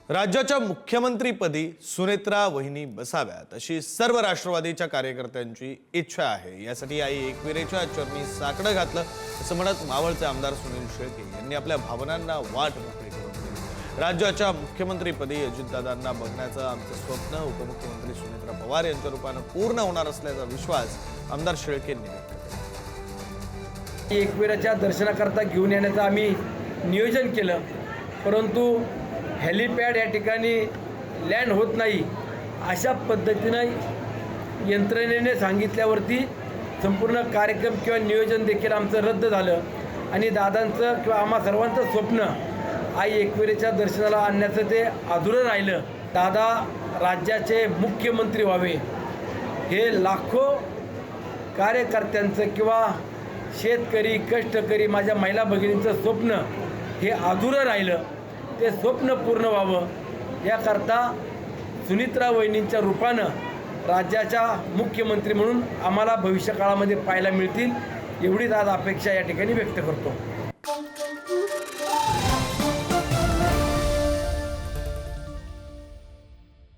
राज्याच्या मुख्यमंत्रीपदी सुनेत्रा वहिनी बसाव्यात अशी सर्व राष्ट्रवादीच्या कार्यकर्त्यांची इच्छा आहे। यासाठी आई एकविरेच्या चरणी साकडं घातलं असं म्हणत मावळचे आमदार सुनील शेळके यांनी आपल्या भावनांना वाट मोकळी करून दिली। राज्याच्या मुख्यमंत्रीपदी अजितदादांना बघण्याचं आमचं स्वप्न उपमुख्यमंत्री सुनेत्रा पवार यांच्या रूपानं पूर्ण होणार असल्याचा विश्वास आमदार शेळकेंनी व्यक्त केला। एकविराच्या दर्शनाकरता घेऊन येण्याचं आम्ही नियोजन केलं, परंतु हेलिपॅड या ठिकाणी लँड होत नाही अशा पद्धतीनं यंत्रणेने सांगितल्यावरती संपूर्ण कार्यक्रम किंवा नियोजन देखील आमचं रद्द झालं आणि दादांचं किंवा आम्हा सर्वांचं स्वप्न आई एकविरेच्या दर्शनाला आणण्याचं ते अधुरं राहिलं। दादा राज्याचे मुख्यमंत्री व्हावे हे लाखो कार्यकर्त्यांचं किंवा शेतकरी कष्टकरी माझ्या महिला भगिनींचं स्वप्न हे अधुरं राहिलं, ते स्वप्न पूर्ण व्हावं याकरता सुनेत्रा वहिनींच्या रूपानं राज्याच्या मुख्यमंत्री म्हणून आम्हाला भविष्यकाळामध्ये पाहायला मिळतील एवढीच आज अपेक्षा या ठिकाणी व्यक्त करतो।